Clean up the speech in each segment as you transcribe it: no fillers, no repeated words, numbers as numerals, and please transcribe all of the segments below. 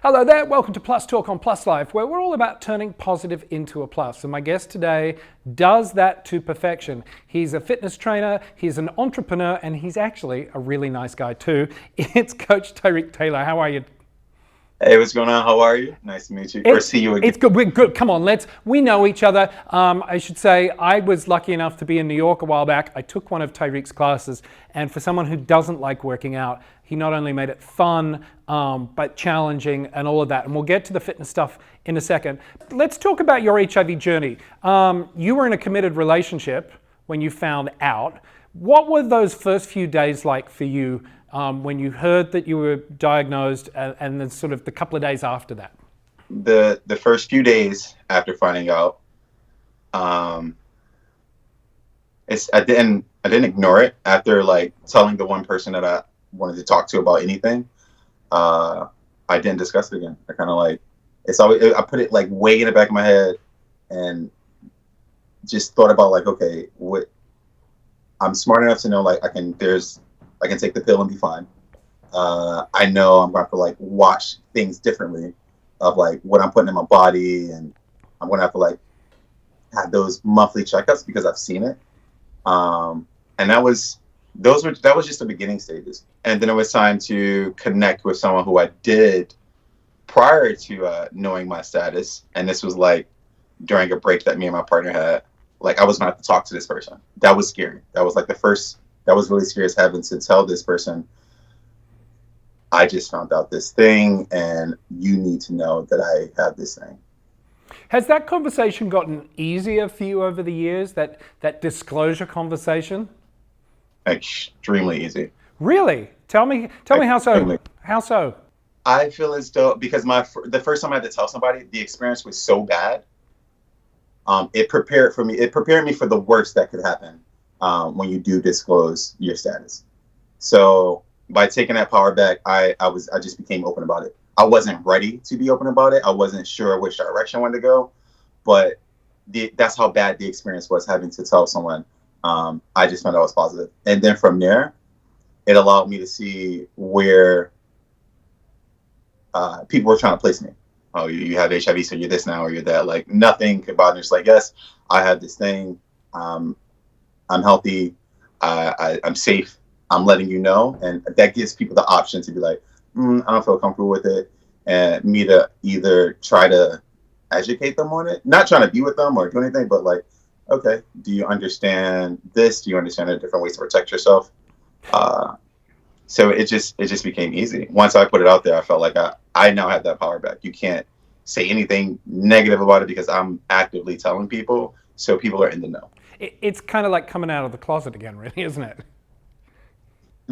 Hello there, welcome to Plus Talk on Plus Life, where we're all about turning positive into a plus. And my guest today does that to perfection. He's a fitness trainer, he's an entrepreneur, and he's actually a really nice guy too. It's Coach Tyriek Taylor. How are you? Hey, what's going on? How are you? Nice to meet you, or It's see you again. it's good. We're good. Come on, we know each other. I should say I was lucky enough to be in New York a while back. I took one of Tyreek's classes, and for someone who doesn't like working out, he not only made it fun, but challenging and all of that. And we'll get to the fitness stuff in a second. Let's talk about your HIV journey. You were in a committed relationship when you found out. What were those first few days like for you when you heard that you were diagnosed, and then sort of the couple of days after that? The first few days after finding out, um, I didn't ignore it. After like telling the one person that I wanted to talk to about anything, uh, I didn't discuss it again. I kind of like it's always I put it like way in the back of my head and just thought about like, okay, what I'm smart enough to know like I can take the pill and be fine. I know I'm going to have to like watch things differently of like what I'm putting in my body, and I'm going to have to like have those monthly checkups because I've seen it. And that was just the beginning stages, and then it was time to connect with someone who I did prior to knowing my status, and this was like during a break that me and my partner had. Like I was going to have to talk to this person. That was scary. That was like the first. That was really scary as having to tell this person I just found out this thing and you need to know that I have this thing. Has that conversation gotten easier for you over the years? That disclosure conversation? Extremely easy. Really? Tell me how so? Extremely. How so? I feel as though because the first time I had to tell somebody, the experience was so bad. It prepared me for the worst that could happen when you do disclose your status. So by taking that power back, I just became open about it. I wasn't ready to be open about it. I wasn't sure which direction I wanted to go, but that's how bad the experience was having to tell someone. I just found out it was positive, and then from there, it allowed me to see where people were trying to place me. Oh, you have HIV, so you're this now or you're that. Like nothing could bother me. It's like, yes, I have this thing. I'm healthy. I'm safe. I'm letting you know, and that gives people the option to be like, I don't feel comfortable with it, and me to either try to educate them on it, not trying to be with them or do anything, but like, okay, do you understand this? Do you understand the different ways to protect yourself? Uh, so it just became easy. Once I put it out there, I felt like I now have that power back. You can't say anything negative about it because I'm actively telling people, so people are in the know. It's kind of like coming out of the closet again, really, isn't it?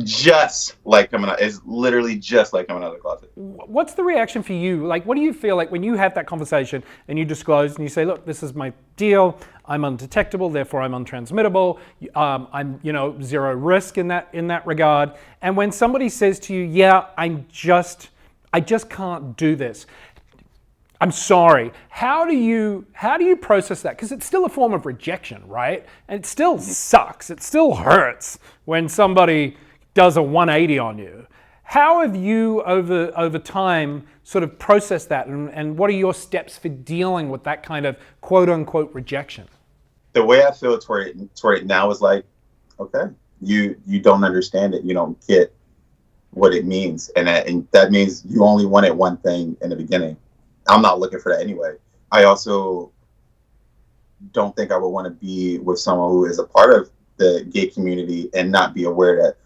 Just like coming out, it's literally just like coming out of the closet. What's the reaction for you? Like, what do you feel like when you have that conversation and you disclose and you say, look, this is my deal. I'm undetectable, therefore I'm untransmittable. I'm, zero risk in that regard. And when somebody says to you, yeah, I just can't do this. I'm sorry. How do you process that? Because it's still a form of rejection, right? And it still sucks. It still hurts when somebody does a 180 on you. How have you over time sort of processed that, and what are your steps for dealing with that kind of quote unquote rejection? The way I feel toward it now is like, okay, you don't understand it. You don't get what it means, and that means you only wanted one thing in the beginning. I'm not looking for that anyway. I also don't think I would want to be with someone who is a part of the gay community and not be aware that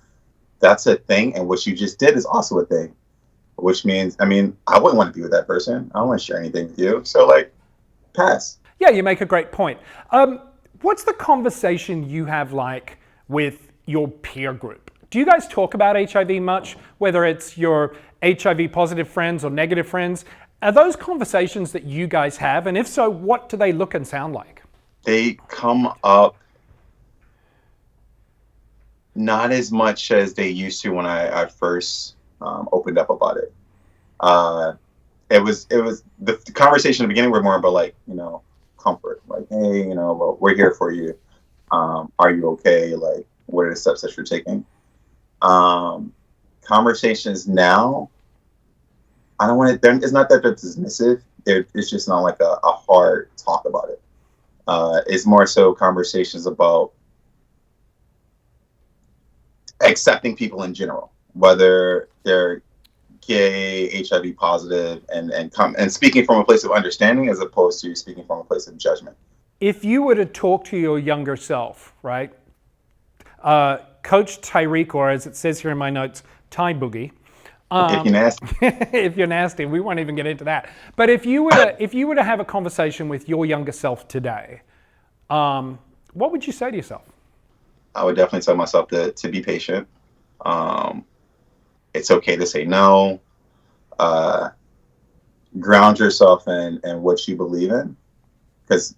that's a thing, and what you just did is also a thing. Which means, I mean, I wouldn't want to be with that person. I don't want to share anything with you. So, like, pass. Yeah, you make a great point. What's the conversation you have like with your peer group? Do you guys talk about HIV much, whether it's your HIV positive friends or negative friends? Are those conversations that you guys have? And if so, what do they look and sound like? They come up not as much as they used to when I first opened up about it. Uh, it was the conversation in the beginning were more about like, comfort, like, hey, well, we're here for you. Are you okay? Like, what are the steps that you're taking? Um, Conversations now, I don't want to. It's not that they're dismissive. It's just not like a hard talk about it. It's more so conversations about accepting people in general, whether they're gay, HIV positive, and speaking from a place of understanding as opposed to speaking from a place of judgment. If you were to talk to your younger self, right? Coach Tyreek, or as it says here in my notes, Ty Boogie. If you're nasty. If you're nasty, we won't even get into that. But if you were to have a conversation with your younger self today, what would you say to yourself? I would definitely tell myself to be patient. It's okay to say no. Ground yourself in what you believe in, because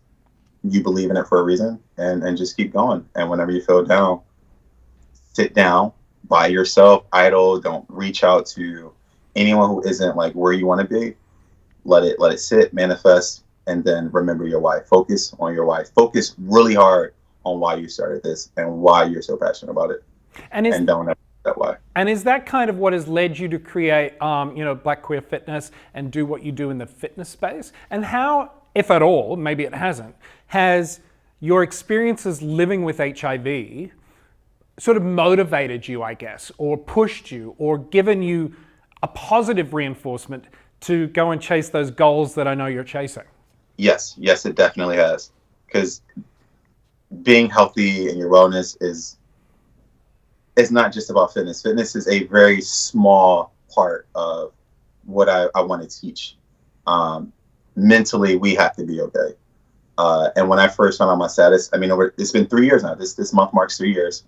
you believe in it for a reason, and just keep going. And whenever you feel down, sit down by yourself, idle. Don't reach out to anyone who isn't like where you want to be. Let it sit, manifest, and then remember your why. Focus on your why. Focus really hard on why you started this and why you're so passionate about it. And don't ever that why. And is that kind of what has led you to create, Black Queer Fitness and do what you do in the fitness space? And how, if at all, maybe it hasn't, has your experiences living with HIV sort of motivated you, I guess, or pushed you, or given you a positive reinforcement to go and chase those goals that I know you're chasing? Yes, it definitely has. Because being healthy and your wellness it's not just about fitness. Fitness is a very small part of what I want to teach. Mentally, we have to be okay. And when I first found out my status, I mean, it's been 3 years now. This month marks 3 years.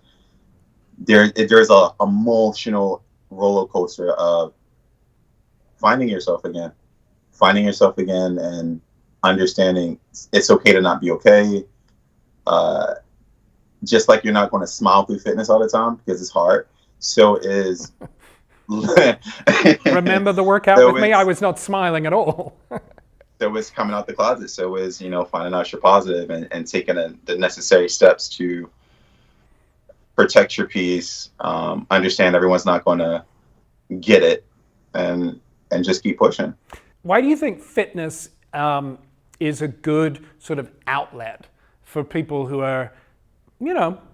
There's a emotional roller coaster of finding yourself again, and understanding it's okay to not be okay. Just like you're not going to smile through fitness all the time because it's hard. So is remember the workout with me? I was not smiling at all. So is coming out the closet. So is finding out you're positive and taking the necessary steps to protect your peace. Understand everyone's not going to get it, and just keep pushing. Why do you think fitness is a good sort of outlet for people who are,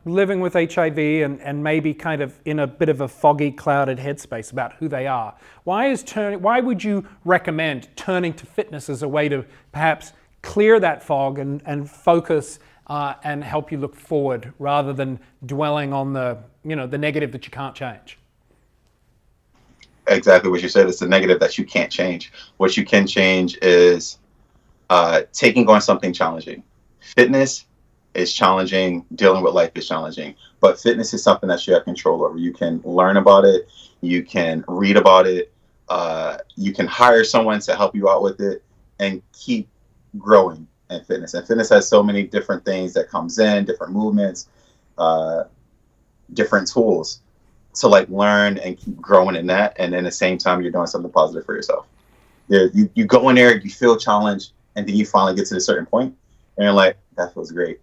living with HIV and maybe kind of in a bit of a foggy, clouded headspace about who they are? Why would you recommend turning to fitness as a way to perhaps clear that fog and focus and help you look forward rather than dwelling on the negative that you can't change? Exactly what you said. It's the negative that you can't change. What you can change is taking on something challenging. Fitness is challenging. Dealing with life is challenging. But fitness is something that you have control over. You can learn about it. You can read about it. You can hire someone to help you out with it and keep growing in fitness. And fitness has so many different things that comes in, different movements, different tools to learn and keep growing in that. And then at the same time, you're doing something positive for yourself. You go in there, you feel challenged, and then you finally get to a certain point and you're like, that feels great.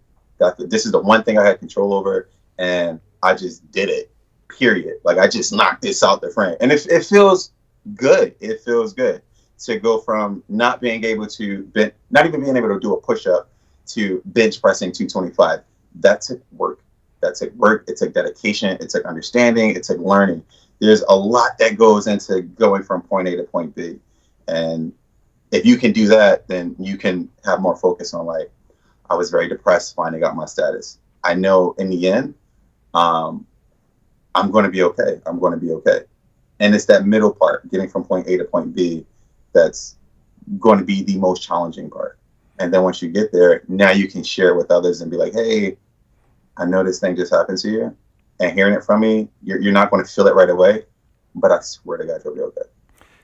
This is the one thing I had control over, and I just did it, period. I just knocked this out the frame. And it feels good. It feels good to go from not being able to, not even being able to do a push-up to bench pressing 225. That took work. It took dedication. It took understanding. It took learning. There's a lot that goes into going from point A to point B. And if you can do that, then you can have more focus on I was very depressed finding out my status. I know in the end, I'm going to be okay. I'm going to be okay. And it's that middle part, getting from point A to point B, that's going to be the most challenging part. And then once you get there, now you can share it with others and be like, hey, I know this thing just happened to you. And hearing it from me, you're not going to feel it right away, but I swear to God, you'll be okay.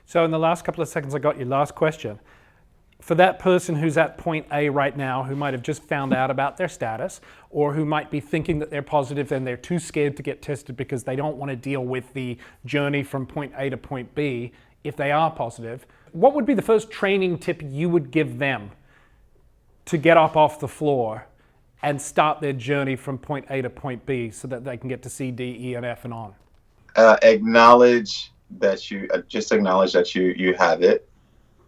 So in the last couple of seconds, I got your last question. For that person who's at point A right now, who might have just found out about their status, or who might be thinking that they're positive and they're too scared to get tested because they don't want to deal with the journey from point A to point B if they are positive, what would be the first training tip you would give them to get up off the floor and start their journey from point A to point B so that they can get to C, D, E, and F and on? Acknowledge that you just acknowledge that you have it,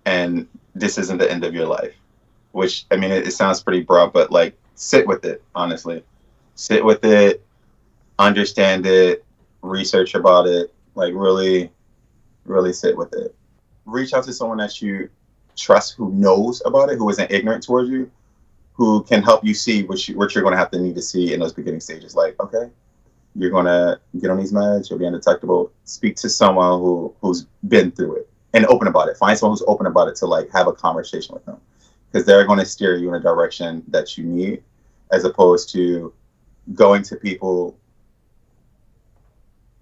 and this isn't the end of your life. Which, I mean, it sounds pretty broad, but like, sit with it. Honestly, sit with it, understand it, research about it. Like, really, really sit with it. Reach out to someone that you trust, who knows about it, who isn't ignorant towards you, who can help you see what you're going to have to need to see in those beginning stages. Like, okay, you're going to get on these meds, you'll be undetectable. Speak to someone who's been through it and open about it. Find someone who's open about it to like have a conversation with them, because they're going to steer you in a direction that you need, as opposed to going to people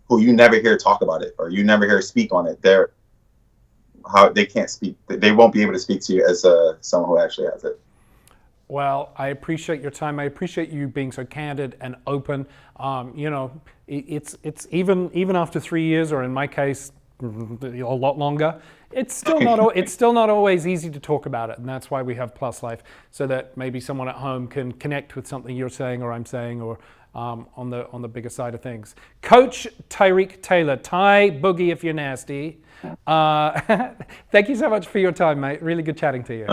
who you never hear talk about it or you never hear speak on it. They can't speak. They won't be able to speak to you as someone who actually has it. Well, I appreciate your time. I appreciate you being so candid and open. You know, it's even after 3 years, or in my case, a lot longer. It's still not always easy to talk about it, and that's why we have Plus Life, so that maybe someone at home can connect with something you're saying or I'm saying, or on the bigger side of things. Coach Tyriek Taylor, Ty Boogie if you're nasty. Thank you so much for your time, mate. Really good chatting to you.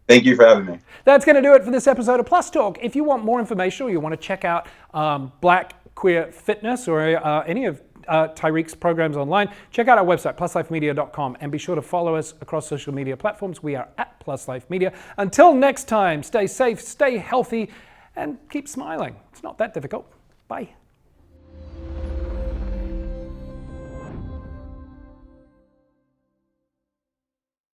Thank you for having me. That's going to do it for this episode of Plus Talk. If you want more information, or you want to check out Black Queer Fitness, or any of Tyriek's programs online, check out our website, pluslifemedia.com, and be sure to follow us across social media platforms. We are at Plus Life Media. Until next time, stay safe, stay healthy, and keep smiling. It's not that difficult. Bye.